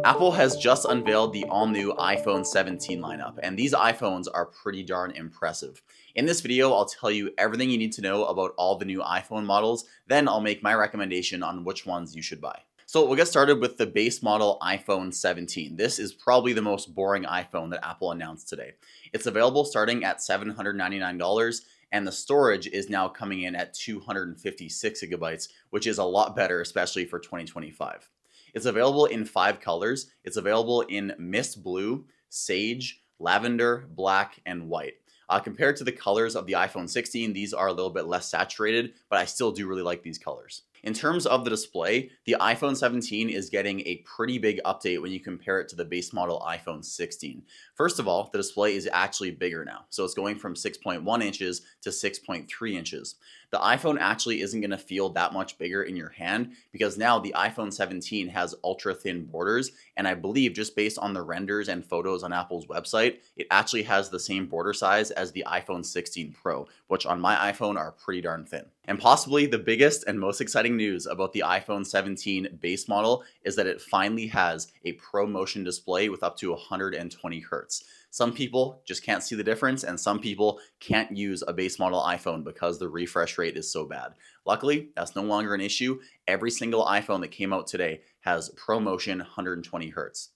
Apple has just unveiled the all-new iPhone 17 lineup, and these iPhones are pretty darn impressive. In this video, I'll tell you everything you need to know about all the new iPhone models, then I'll make my recommendation on which ones you should buy. So we'll get started with the base model iPhone 17. This is probably the most boring iPhone that Apple announced today. It's available starting at $799, and the storage is now coming in at 256 gigabytes, which is a lot better, especially for 2025. It's available in 5 colors. It's available in mist blue, sage, lavender, black, and white. Compared to the colors of the iPhone 16, these are a little bit less saturated, but I still do really like these colors. In terms of the display, the iPhone 17 is getting a pretty big update when you compare it to the base model iPhone 16. First of all, the display is actually bigger now. So it's going from 6.1 inches to 6.3 inches. The iPhone actually isn't going to feel that much bigger in your hand because now the iPhone 17 has ultra thin borders, and I believe just based on the renders and photos on Apple's website, it actually has the same border size as the iPhone 16 Pro, which on my iPhone are pretty darn thin. And possibly the biggest and most exciting news about the iPhone 17 base model is that it finally has a ProMotion display with up to 120 Hz. Some people just can't see the difference, and some people can't use a base model iPhone because the refresh rate is so bad. Luckily, that's no longer an issue. Every single iPhone that came out today has ProMotion 120 Hz.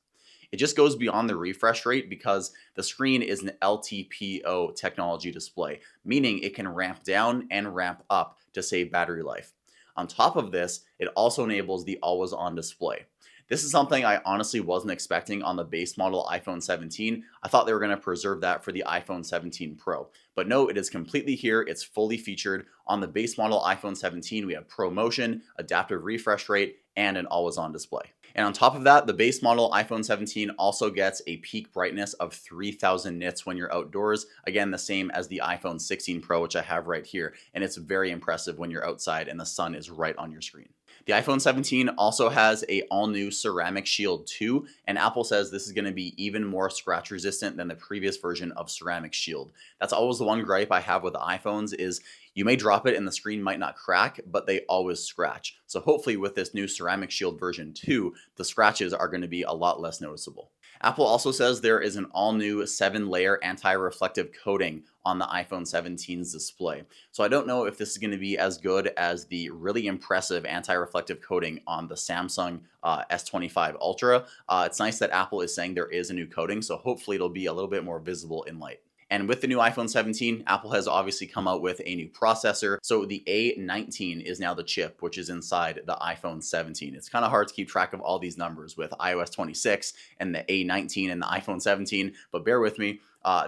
It just goes beyond the refresh rate because the screen is an LTPO technology display, meaning it can ramp down and ramp up to save battery life. On top of this, it also enables the always-on display. This is something I honestly wasn't expecting on the base model iPhone 17. I thought they were going to preserve that for the iPhone 17 Pro. But no, it is completely here. It's fully featured. On the base model iPhone 17, we have ProMotion, adaptive refresh rate, and an always-on display. And on top of that, the base model iPhone 17 also gets a peak brightness of 3000 nits when you're outdoors. Again, the same as the iPhone 16 Pro, which I have right here. And it's very impressive when you're outside and the sun is right on your screen. The iPhone 17 also has a all-new Ceramic Shield 2, and Apple says this is going to be even more scratch resistant than the previous version of Ceramic Shield. That's always the one gripe I have with iPhones is you may drop it and the screen might not crack, but they always scratch. So hopefully with this new Ceramic Shield version 2, the scratches are going to be a lot less noticeable. Apple also says there is an all-new 7-layer anti-reflective coating on the iPhone 17's display. So I don't know if this is going to be as good as the really impressive anti-reflective coating on the Samsung S25 Ultra. It's nice that Apple is saying there is a new coating, so hopefully it'll be a little bit more visible in light. And with the new iPhone 17, Apple has obviously come out with a new processor. So the A19 is now the chip, which is inside the iPhone 17. It's kind of hard to keep track of all these numbers with iOS 26 and the A19 and the iPhone 17, but bear with me.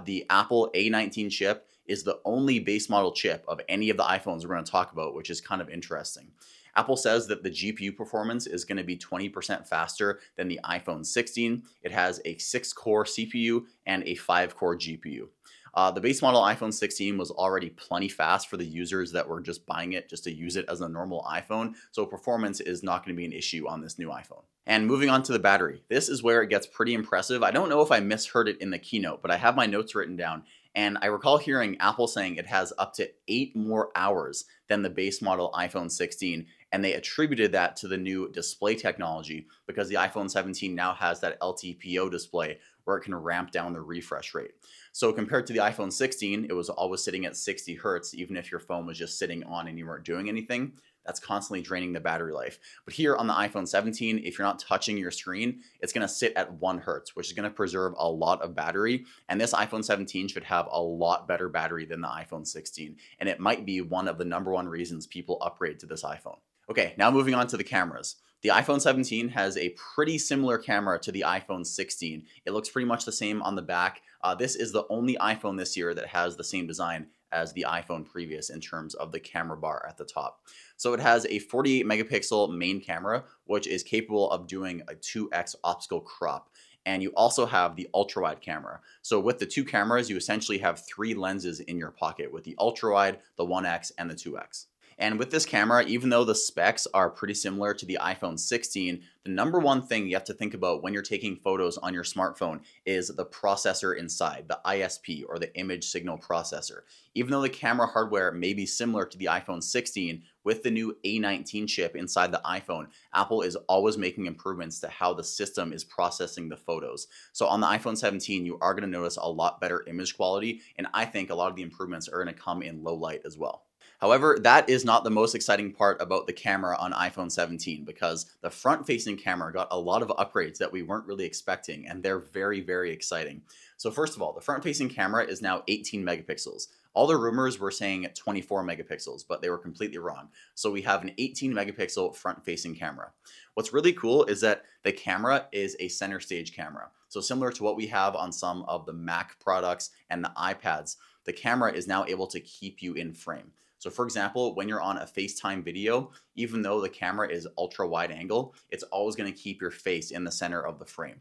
The Apple A19 chip is the only base model chip of any of the iPhones we're going to talk about, which is kind of interesting. Apple says that the GPU performance is going to be 20% faster than the iPhone 16. It has a 6-core CPU and a 5-core GPU. The base model iPhone 16 was already plenty fast for the users that were just buying it just to use it as a normal iPhone, so performance is not going to be an issue on this new iPhone. And moving on to the battery, this is where it gets pretty impressive. I don't know if I misheard it in the keynote, but I have my notes written down, and I recall hearing Apple saying it has up to 8 more hours than the base model iPhone 16, and they attributed that to the new display technology because the iPhone 17 now has that LTPO display where it can ramp down the refresh rate. So compared to the iPhone 16, it was always sitting at 60 Hz, even if your phone was just sitting on and you weren't doing anything. That's constantly draining the battery life. But here on the iPhone 17, if you're not touching your screen, it's going to sit at 1 Hz, which is going to preserve a lot of battery. And this iPhone 17 should have a lot better battery than the iPhone 16. And it might be one of the #1 reasons people upgrade to this iPhone. Okay, now moving on to the cameras. The iPhone 17 has a pretty similar camera to the iPhone 16. It looks pretty much the same on the back. This is the only iPhone this year that has the same design as the iPhone previous in terms of the camera bar at the top. So it has a 48 megapixel main camera, which is capable of doing a 2x optical crop. And you also have the ultra wide camera. So with the two cameras, you essentially have 3 lenses in your pocket with the ultra wide, the 1x, and the 2x. And with this camera, even though the specs are pretty similar to the iPhone 16, the #1 thing you have to think about when you're taking photos on your smartphone is the processor inside, the ISP or the image signal processor. Even though the camera hardware may be similar to the iPhone 16, with the new A19 chip inside the iPhone, Apple is always making improvements to how the system is processing the photos. So on the iPhone 17, you are going to notice a lot better image quality, and I think a lot of the improvements are going to come in low light as well. However, that is not the most exciting part about the camera on iPhone 17 because the front facing camera got a lot of upgrades that we weren't really expecting, and they're very, very exciting. So, first of all, the front facing camera is now 18 megapixels. All the rumors were saying 24 megapixels, but they were completely wrong. So, we have an 18 megapixel front facing camera. What's really cool is that the camera is a center stage camera. So, similar to what we have on some of the Mac products and the iPads, the camera is now able to keep you in frame. So for example, when you're on a FaceTime video, even though the camera is ultra wide angle, it's always going to keep your face in the center of the frame.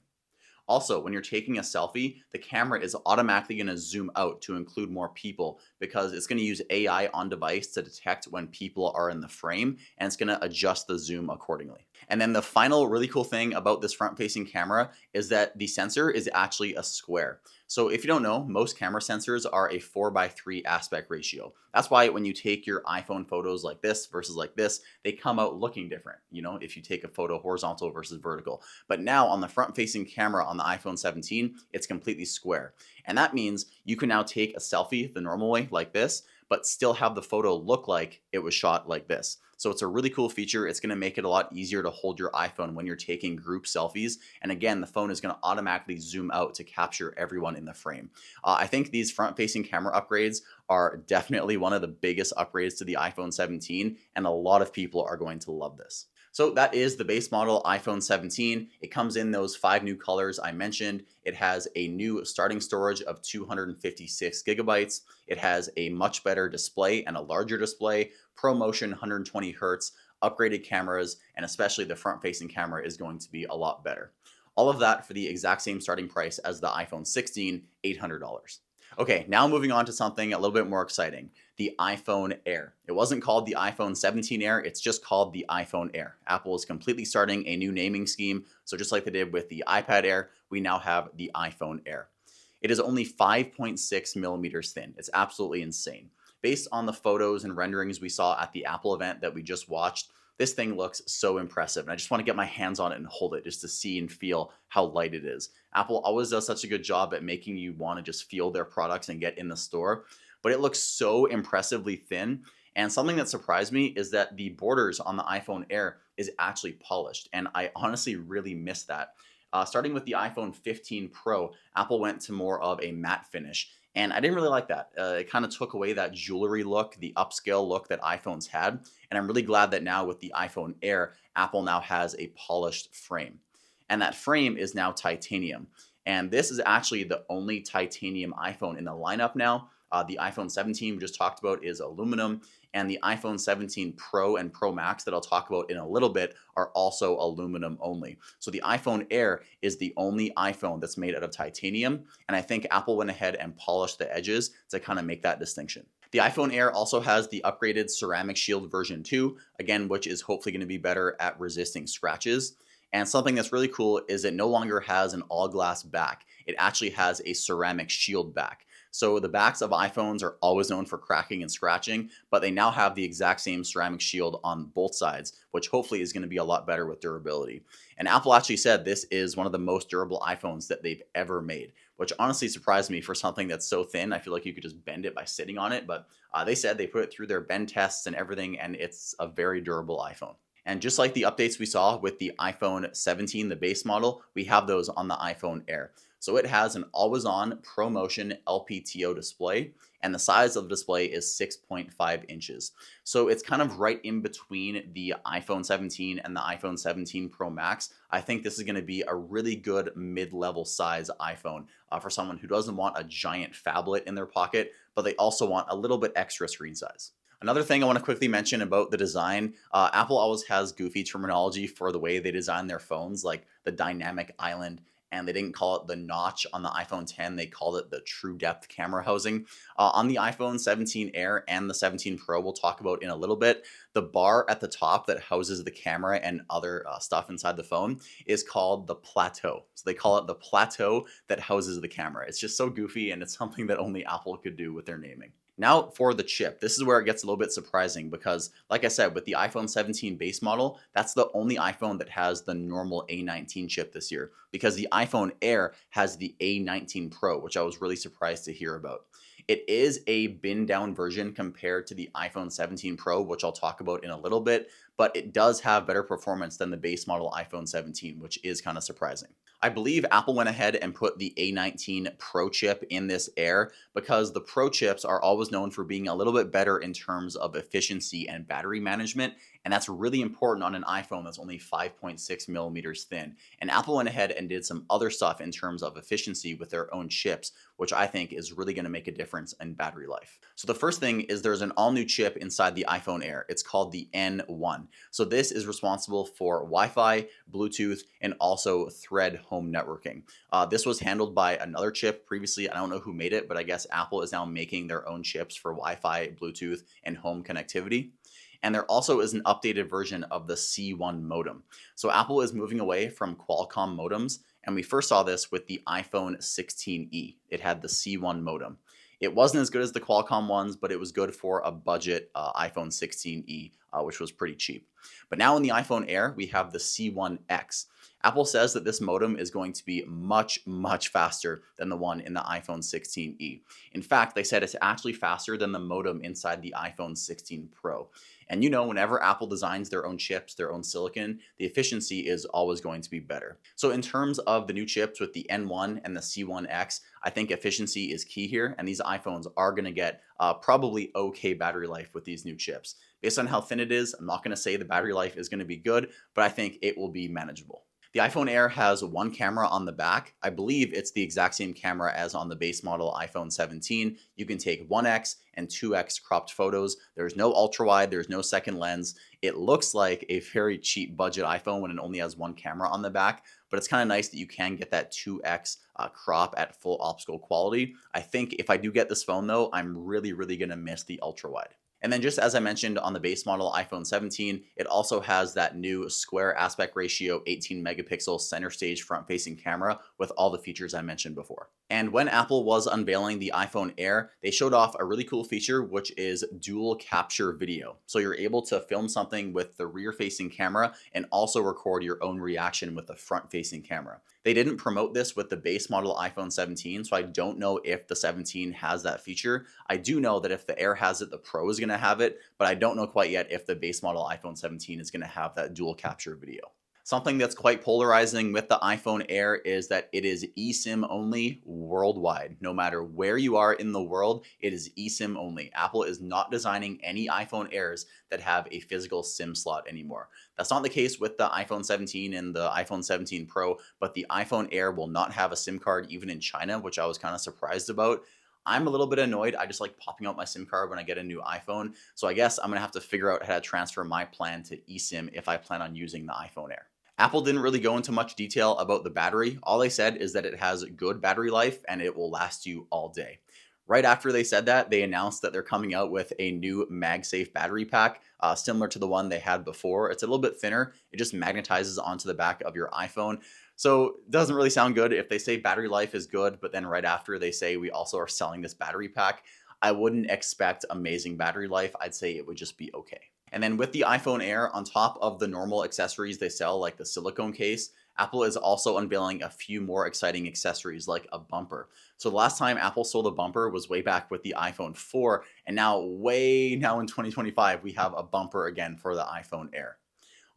Also, when you're taking a selfie, the camera is automatically going to zoom out to include more people because it's going to use AI on device to detect when people are in the frame, and it's going to adjust the zoom accordingly. And then the final really cool thing about this front facing camera is that the sensor is actually a square. So if you don't know, most camera sensors are a 4:3 aspect ratio. That's why when you take your iPhone photos like this versus like this, they come out looking different, if you take a photo horizontal versus vertical. But now on the front facing camera on the iPhone 17, it's completely square. And that means you can now take a selfie the normal way like this, but still have the photo look like it was shot like this. So it's a really cool feature. It's going to make it a lot easier to hold your iPhone when you're taking group selfies. And again, the phone is going to automatically zoom out to capture everyone in the frame. I think these front-facing camera upgrades are definitely one of the biggest upgrades to the iPhone 17, and a lot of people are going to love this. So that is the base model iPhone 17. It comes in those 5 new colors I mentioned. It has a new starting storage of 256 gigabytes. It has a much better display and a larger display, ProMotion 120 hertz, upgraded cameras, and especially the front-facing camera is going to be a lot better. All of that for the exact same starting price as the iPhone 16, $800. Okay, now moving on to something a little bit more exciting, the iPhone Air. It wasn't called the iPhone 17 Air, it's just called the iPhone Air. Apple is completely starting a new naming scheme, so just like they did with the iPad Air, we now have the iPhone Air. It is only 5.6 millimeters thin. It's absolutely insane. Based on the photos and renderings we saw at the Apple event that we just watched, this thing looks so impressive, and I just want to get my hands on it and hold it just to see and feel how light it is. Apple always does such a good job at making you want to just feel their products and get in the store, but it looks so impressively thin. And something that surprised me is that the borders on the iPhone Air is actually polished, and I honestly really miss that. Starting with the iPhone 15 Pro, Apple went to more of a matte finish, and I didn't really like that. It kind of took away that jewelry look, the upscale look that iPhones had. And I'm really glad that now with the iPhone Air, Apple now has a polished frame. And that frame is now titanium. And this is actually the only titanium iPhone in the lineup now. The iPhone 17 we just talked about is aluminum, and the iPhone 17 Pro and Pro Max that I'll talk about in a little bit are also aluminum only. So the iPhone Air is the only iPhone that's made out of titanium, and I think Apple went ahead and polished the edges to kind of make that distinction. The iPhone Air also has the upgraded Ceramic Shield version 2, again, which is hopefully going to be better at resisting scratches. And something that's really cool is it no longer has an all glass back. It actually has a ceramic shield back. So the backs of iPhones are always known for cracking and scratching, but they now have the exact same ceramic shield on both sides, which hopefully is going to be a lot better with durability. And Apple actually said this is one of the most durable iPhones that they've ever made, which honestly surprised me for something that's so thin. I feel like you could just bend it by sitting on it, but they said they put it through their bend tests and everything, and it's a very durable iPhone. And just like the updates we saw with the iPhone 17, the base model, we have those on the iPhone Air. So it has an always-on ProMotion LPTO display, and the size of the display is 6.5 inches. So it's kind of right in between the iPhone 17 and the iPhone 17 Pro Max. I think this is going to be a really good mid-level size iPhone for someone who doesn't want a giant phablet in their pocket, but they also want a little bit extra screen size. Another thing I want to quickly mention about the design, Apple always has goofy terminology for the way they design their phones, like the dynamic island, and they didn't call it the notch on the iPhone 10, they called it the true depth camera housing. On the iPhone 17 Air and the 17 Pro, we'll talk about in a little bit, the bar at the top that houses the camera and other stuff inside the phone is called the plateau. So they call it the plateau that houses the camera. It's just so goofy, and it's something that only Apple could do with their naming. Now for the chip. This is where it gets a little bit surprising because, like I said, with the iPhone 17 base model, that's the only iPhone that has the normal A19 chip this year because the iPhone Air has the A19 Pro, which I was really surprised to hear about. It is a bin down version compared to the iPhone 17 Pro, which I'll talk about in a little bit, but it does have better performance than the base model iPhone 17, which is kind of surprising. I believe Apple went ahead and put the A19 Pro chip in this Air because the Pro chips are always known for being a little bit better in terms of efficiency and battery management. And that's really important on an iPhone that's only 5.6 millimeters thin. And Apple went ahead and did some other stuff in terms of efficiency with their own chips, which I think is really going to make a difference in battery life. So the first thing is there's an all new chip inside the iPhone Air. It's called the N1. So this is responsible for Wi-Fi, Bluetooth, and also Thread home networking. This was handled by another chip previously. I don't know who made it, but I guess Apple is now making their own chips for Wi-Fi, Bluetooth, and home connectivity. And there also is an updated version of the C1 modem. So Apple is moving away from Qualcomm modems, and we first saw this with the iPhone 16e. It had the C1 modem. It wasn't as good as the Qualcomm ones, but it was good for a budget iPhone 16e, which was pretty cheap. But now in the iPhone Air, we have the C1X. Apple says that this modem is going to be much, much faster than the one in the iPhone 16e. In fact, they said it's actually faster than the modem inside the iPhone 16 Pro. And you know, whenever Apple designs their own chips, their own silicon, the efficiency is always going to be better. So in terms of the new chips with the N1 and the C1X, I think efficiency is key here, and these iPhones are going to get probably okay battery life with these new chips. Based on how thin it is, I'm not going to say the battery life is going to be good, but I think it will be manageable. The iPhone Air has one camera on the back. I believe it's the exact same camera as on the base model iPhone 17. You can take 1x and 2x cropped photos. There's no ultra wide, there's no second lens. It looks like a very cheap budget iPhone when it only has one camera on the back, but it's kind of nice that you can get that 2x crop at full optical quality. I think if I do get this phone though, I'm really, really gonna miss the ultra wide. And then just as I mentioned on the base model iPhone 17, it also has that new square aspect ratio 18 megapixel center stage front facing camera with all the features I mentioned before. And when Apple was unveiling the iPhone Air, they showed off a really cool feature, which is dual capture video. So you're able to film something with the rear facing camera and also record your own reaction with the front facing camera. They didn't promote this with the base model iPhone 17, so I don't know if the 17 has that feature. I do know that if the Air has it, the Pro is going to have it, but I don't know quite yet if the base model iPhone 17 is going to have that dual capture video. Something that's quite polarizing with the iPhone Air is that it is eSIM only worldwide. No matter where you are in the world, it is eSIM only. Apple is not designing any iPhone Airs that have a physical SIM slot anymore. That's not the case with the iPhone 17 and the iPhone 17 Pro, but the iPhone Air will not have a SIM card even in China, which I was kind of surprised about. I'm a little bit annoyed. I just like popping out my SIM card when I get a new iPhone. So I guess I'm going to have to figure out how to transfer my plan to eSIM if I plan on using the iPhone Air. Apple didn't really go into much detail about the battery. All they said is that it has good battery life and it will last you all day. Right after they said that, they announced that they're coming out with a new MagSafe battery pack, similar to the one they had before. It's a little bit thinner. It just magnetizes onto the back of your iPhone. So it doesn't really sound good if they say battery life is good, but then right after they say we also are selling this battery pack. I wouldn't expect amazing battery life. I'd say it would just be okay. And then with the iPhone Air, on top of the normal accessories they sell, like the silicone case, Apple is also unveiling a few more exciting accessories like a bumper. So the last time Apple sold a bumper was way back with the iPhone 4, and now in 2025, we have a bumper again for the iPhone Air.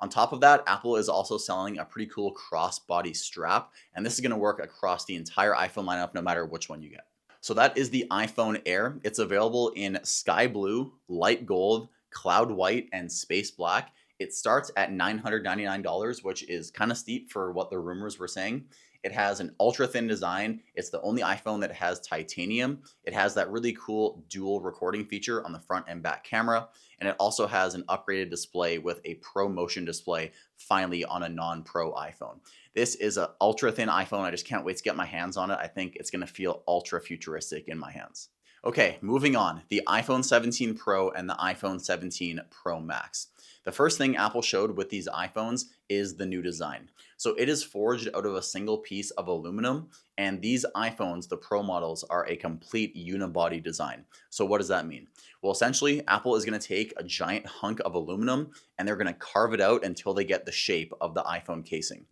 On top of that, Apple is also selling a pretty cool crossbody strap, and this is going to work across the entire iPhone lineup no matter which one you get. So that is the iPhone Air. It's available in sky blue, light gold, cloud white, and space black. It starts at $999, which is kind of steep for what the rumors were saying. It has an ultra thin design. It's the only iPhone that has titanium. It has that really cool dual recording feature on the front and back camera. And it also has an upgraded display with a Pro Motion display finally on a non-Pro iPhone. This is an ultra thin iPhone. I just can't wait to get my hands on it. I think it's going to feel ultra futuristic in my hands. Okay, moving on. The iPhone 17 Pro and the iPhone 17 Pro Max. The first thing Apple showed with these iPhones is the new design. So it is forged out of a single piece of aluminum, and these iPhones, the Pro models, are a complete unibody design. So what does that mean? Well, essentially, Apple is going to take a giant hunk of aluminum and they're going to carve it out until they get the shape of the iPhone casing.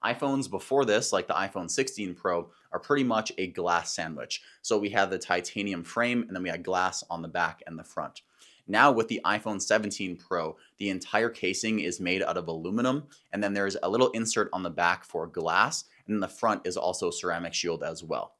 iPhones before this, like the iPhone 16 Pro, are pretty much a glass sandwich. So we have the titanium frame and then we had glass on the back and the front. Now with the iPhone 17 Pro, the entire casing is made out of aluminum, and then there's a little insert on the back for glass, and then the front is also ceramic shield as well.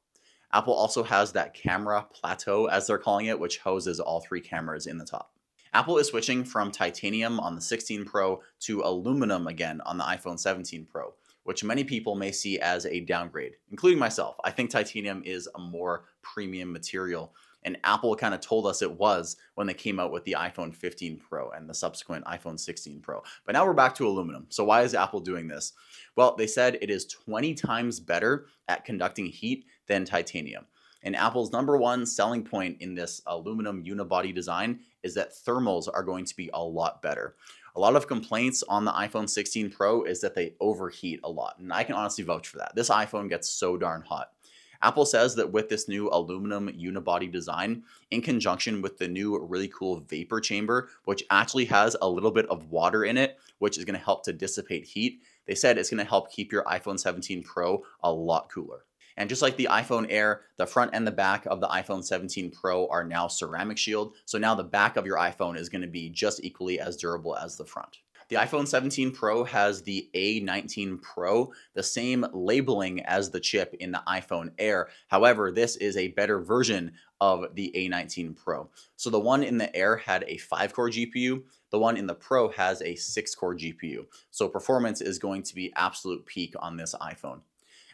Apple also has that camera plateau, as they're calling it, which houses all three cameras in the top. Apple is switching from titanium on the 16 Pro to aluminum again on the iPhone 17 Pro, which many people may see as a downgrade, including myself. I think titanium is a more premium material, and Apple kind of told us it was when they came out with the iPhone 15 Pro and the subsequent iPhone 16 Pro. But now we're back to aluminum. So why is Apple doing this? Well, they said it is 20 times better at conducting heat than titanium. And Apple's number one selling point in this aluminum unibody design is that thermals are going to be a lot better. A lot of complaints on the iPhone 16 Pro is that they overheat a lot, and I can honestly vouch for that. This iPhone gets so darn hot. Apple says that with this new aluminum unibody design, in conjunction with the new really cool vapor chamber, which actually has a little bit of water in it, which is going to help to dissipate heat, they said it's going to help keep your iPhone 17 Pro a lot cooler. And just like the iPhone Air, the front and the back of the iPhone 17 Pro are now ceramic shield. So now the back of your iPhone is going to be just equally as durable as the front. The iPhone 17 Pro has the A19 Pro, the same labeling as the chip in the iPhone Air. However, this is a better version of the A19 Pro. So the one in the Air had a 5-core GPU. The one in the Pro has a 6-core GPU. So performance is going to be absolute peak on this iPhone.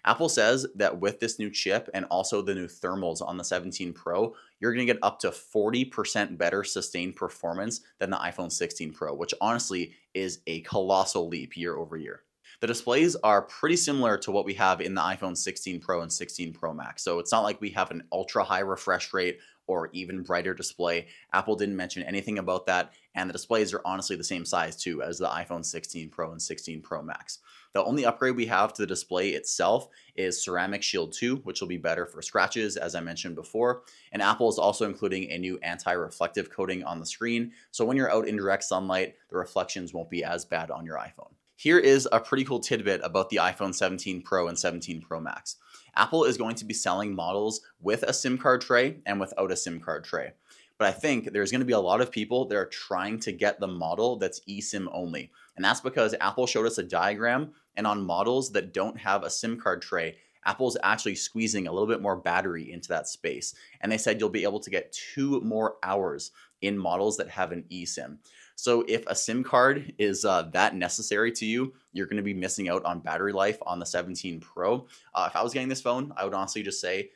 Apple says that with this new chip and also the new thermals on the 17 Pro, you're going to get up to 40% better sustained performance than the iPhone 16 Pro, which honestly is a colossal leap year over year. The displays are pretty similar to what we have in the iPhone 16 Pro and 16 Pro Max. So it's not like we have an ultra high refresh rate or even brighter display. Apple didn't mention anything about that, and the displays are honestly the same size too as the iPhone 16 Pro and 16 Pro Max. The only upgrade we have to the display itself is Ceramic Shield 2, which will be better for scratches, as I mentioned before. And Apple is also including a new anti-reflective coating on the screen, so when you're out in direct sunlight, the reflections won't be as bad on your iPhone. Here is a pretty cool tidbit about the iPhone 17 Pro and 17 Pro Max. Apple is going to be selling models with a SIM card tray and without a SIM card tray. But I think there's going to be a lot of people that are trying to get the model that's eSIM only. And that's because Apple showed us a diagram, and on models that don't have a SIM card tray, Apple's actually squeezing a little bit more battery into that space. And they said you'll be able to get 2 more hours in models that have an eSIM. So if a SIM card is that necessary to you, you're going to be missing out on battery life on the 17 Pro. If I was getting this phone, I would honestly just say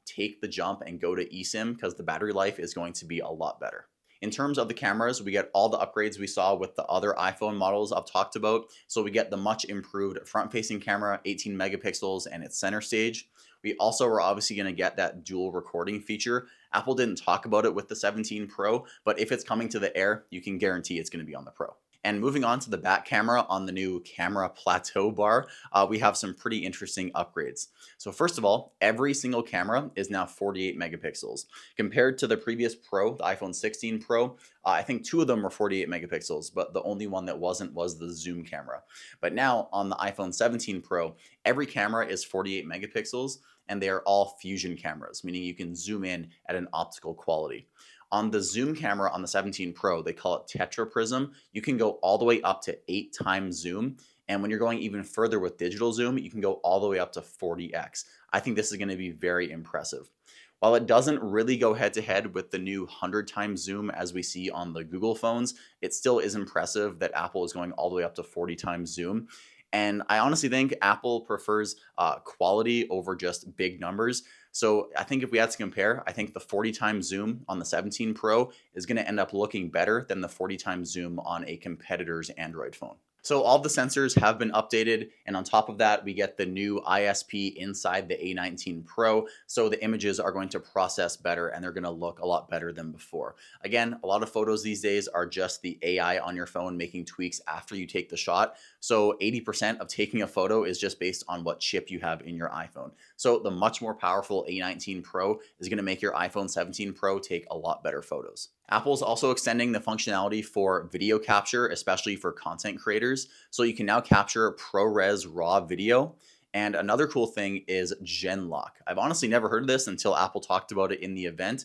take the jump and go to eSIM because the battery life is going to be a lot better. In terms of the cameras, we get all the upgrades we saw with the other iPhone models I've talked about. So we get the much improved front-facing camera, 18 megapixels, and its center stage. We also are obviously going to get that dual recording feature. Apple didn't talk about it with the 17 Pro, but if it's coming to the Air, you can guarantee it's going to be on the Pro. And moving on to the back camera on the new camera plateau bar, we have some pretty interesting upgrades. So first of all, every single camera is now 48 megapixels. Compared to the previous Pro, the iPhone 16 Pro, I think 2 of them were 48 megapixels, but the only one that wasn't was the zoom camera. But now on the iPhone 17 Pro, every camera is 48 megapixels, and they are all fusion cameras, meaning you can zoom in at an optical quality. On the zoom camera on the 17 Pro, they call it Tetra Prism. You can go all the way up to 8 times zoom. And when you're going even further with digital zoom, you can go all the way up to 40x. I think this is going to be very impressive. While it doesn't really go head to head with the new 100 times zoom as we see on the Google phones, it still is impressive that Apple is going all the way up to 40 times zoom. And I honestly think Apple prefers quality over just big numbers. So I think if we had to compare, I think the 40 times zoom on the 17 Pro is going to end up looking better than the 40 times zoom on a competitor's Android phone. So all the sensors have been updated, and on top of that, we get the new ISP inside the A19 Pro, so the images are going to process better and they're going to look a lot better than before. Again, a lot of photos these days are just the AI on your phone making tweaks after you take the shot. So 80% of taking a photo is just based on what chip you have in your iPhone. So the much more powerful A19 Pro is going to make your iPhone 17 Pro take a lot better photos. Apple's also extending the functionality for video capture, especially for content creators. So you can now capture ProRes RAW video. And another cool thing is Gen Lock. I've honestly never heard of this until Apple talked about it in the event.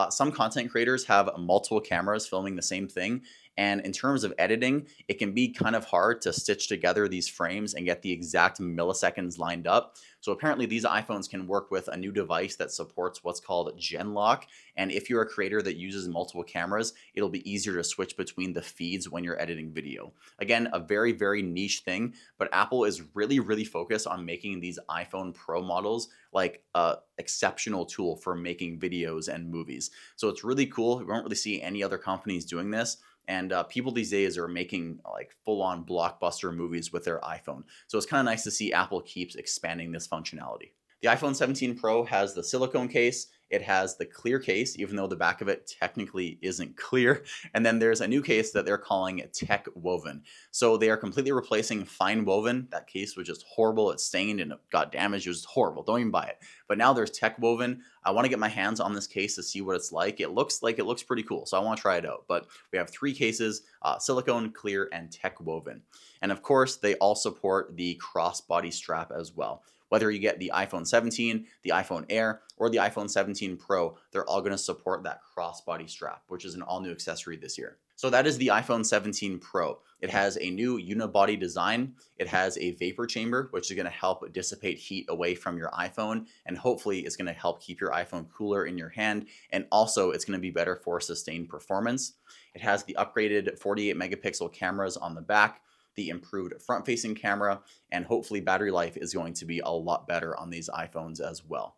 Some content creators have multiple cameras filming the same thing. And in terms of editing, it can be kind of hard to stitch together these frames and get the exact milliseconds lined up. So apparently these iPhones can work with a new device that supports what's called Gen Lock. And if you're a creator that uses multiple cameras, it'll be easier to switch between the feeds when you're editing video. Again, a very, very niche thing, but Apple is really, really focused on making these iPhone Pro models like a exceptional tool for making videos and movies. So it's really cool. We don't really see any other companies doing this. And people these days are making like full-on blockbuster movies with their iPhone. So it's kind of nice to see Apple keeps expanding this functionality. The iPhone 17 Pro has the silicone case. It has the clear case, even though the back of it technically isn't clear. And then there's a new case that they're calling Tech Woven. So they are completely replacing fine woven. That case was just horrible. It stained and it got damaged. It was horrible. Don't even buy it. But now there's Tech Woven. I want to get my hands on this case to see what it's like. It looks pretty cool. So I want to try it out. But we have three cases, silicone, clear, and Tech Woven. And of course, they all support the crossbody strap as well. Whether you get the iPhone 17, the iPhone Air, or the iPhone 17 Pro, they're all going to support that crossbody strap, which is an all-new accessory this year. So that is the iPhone 17 Pro. It has a new unibody design. It has a vapor chamber, which is going to help dissipate heat away from your iPhone, and hopefully it's going to help keep your iPhone cooler in your hand, and also it's going to be better for sustained performance. It has the upgraded 48 megapixel cameras on the back, the improved front-facing camera, and hopefully battery life is going to be a lot better on these iPhones as well.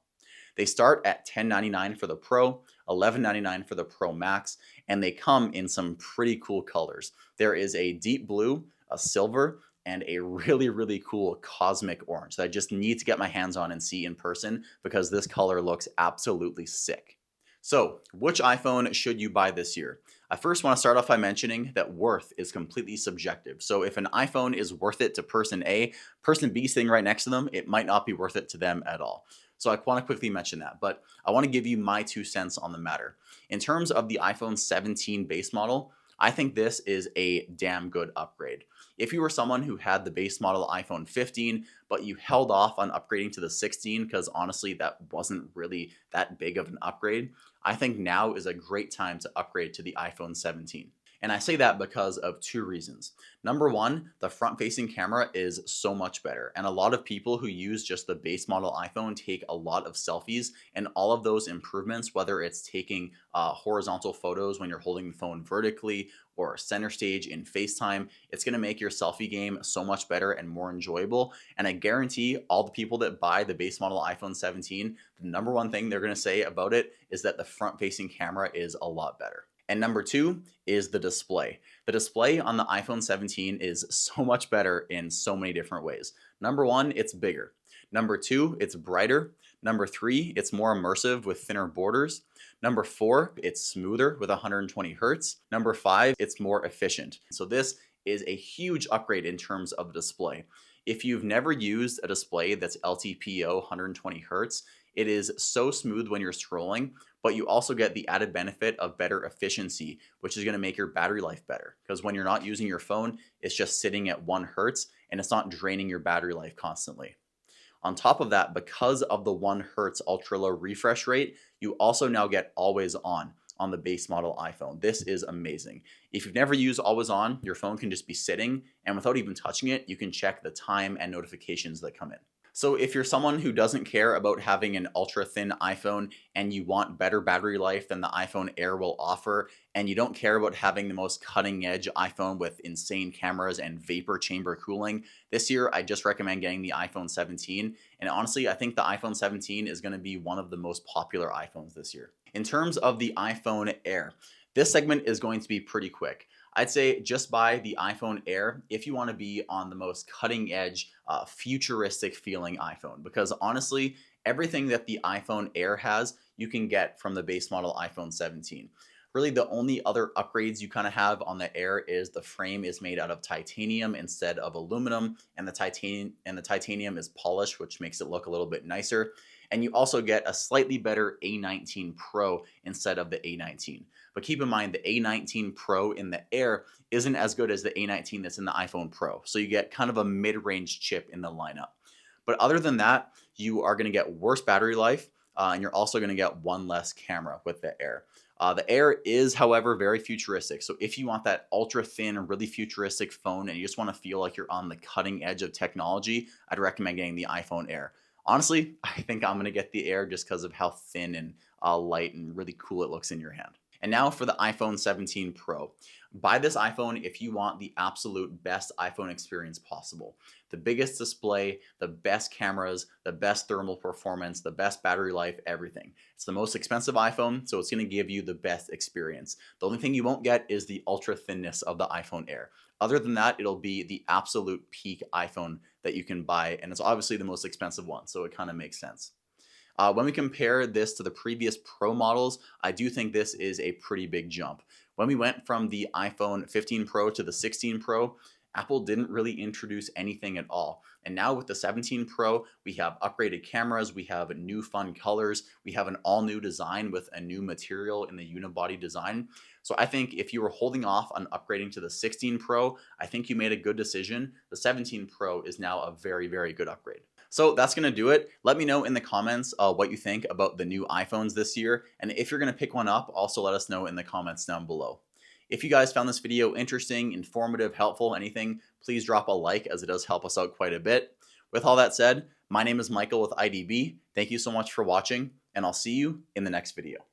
They start at $1099 for the Pro, $1199 for the Pro Max, and they come in some pretty cool colors. There is a deep blue, a silver, and a really, really cool cosmic orange that I just need to get my hands on and see in person because this color looks absolutely sick. So, which iPhone should you buy this year? I first want to start off by mentioning that worth is completely subjective. So if an iPhone is worth it to person A, person B sitting right next to them, it might not be worth it to them at all. So I want to quickly mention that, but I want to give you my 2 cents on the matter. In terms of the iPhone 17 base model, I think this is a damn good upgrade. If you were someone who had the base model iPhone 15, but you held off on upgrading to the 16 because honestly that wasn't really that big of an upgrade, I think now is a great time to upgrade to the iPhone 17. And I say that because of two reasons. Number one, the front-facing camera is so much better. And a lot of people who use just the base model iPhone take a lot of selfies. And all of those improvements, whether it's taking horizontal photos when you're holding the phone vertically or center stage in FaceTime, it's going to make your selfie game so much better and more enjoyable. And I guarantee all the people that buy the base model iPhone 17, the number one thing they're going to say about it is that the front-facing camera is a lot better. And number two is the display. The display on the iPhone 17 is so much better in so many different ways. Number one, it's bigger. Number two, it's brighter. Number three, it's more immersive with thinner borders. Number four, it's smoother with 120 hertz. Number five, it's more efficient. So this is a huge upgrade in terms of display. If you've never used a display that's LTPO 120 hertz, it is so smooth when you're scrolling, but you also get the added benefit of better efficiency, which is going to make your battery life better. Because when you're not using your phone, it's just sitting at 1 hertz and it's not draining your battery life constantly. On top of that, because of the 1 hertz ultra low refresh rate, you also now get always on the base model iPhone. This is amazing. If you've never used always on, your phone can just be sitting, and without even touching it, you can check the time and notifications that come in. So if you're someone who doesn't care about having an ultra thin iPhone and you want better battery life than the iPhone Air will offer, and you don't care about having the most cutting edge iPhone with insane cameras and vapor chamber cooling, this year I just recommend getting the iPhone 17. And honestly, I think the iPhone 17 is going to be one of the most popular iPhones this year. In terms of the iPhone Air, this segment is going to be pretty quick. I'd say just buy the iPhone Air if you want to be on the most cutting edge, futuristic feeling iPhone. Because honestly, everything that the iPhone Air has, you can get from the base model iPhone 17. Really, the only other upgrades you kind of have on the Air is the frame is made out of titanium instead of aluminum, and the titanium is polished, which makes it look a little bit nicer. And you also get a slightly better A19 Pro instead of the A19. But keep in mind, the A19 Pro in the Air isn't as good as the A19 that's in the iPhone Pro. So you get kind of a mid-range chip in the lineup. But other than that, you are going to get worse battery life, and you're also going to get one less camera with the Air. The Air is, however, very futuristic. So if you want that ultra thin, really futuristic phone and you just want to feel like you're on the cutting edge of technology, I'd recommend getting the iPhone Air. Honestly, I think I'm going to get the Air just because of how thin and light and really cool it looks in your hand. And now for the iPhone 17 Pro. Buy this iPhone if you want the absolute best iPhone experience possible. The biggest display, the best cameras, the best thermal performance, the best battery life, everything. It's the most expensive iPhone, so it's going to give you the best experience. The only thing you won't get is the ultra thinness of the iPhone Air. Other than that, it'll be the absolute peak iPhone that you can buy, and it's obviously the most expensive one, so it kind of makes sense. When we compare this to the previous Pro models, I do think this is a pretty big jump. When we went from the iPhone 15 Pro to the 16 Pro, Apple didn't really introduce anything at all. And now with the 17 Pro, we have upgraded cameras, we have new fun colors, we have an all new design with a new material in the unibody design. So I think if you were holding off on upgrading to the 16 Pro, I think you made a good decision. The 17 Pro is now a very, very good upgrade. So that's going to do it. Let me know in the comments what you think about the new iPhones this year. And if you're going to pick one up, also let us know in the comments down below. If you guys found this video interesting, informative, helpful, anything, please drop a like as it does help us out quite a bit. With all that said, my name is Michael with IDB. Thank you so much for watching, and I'll see you in the next video.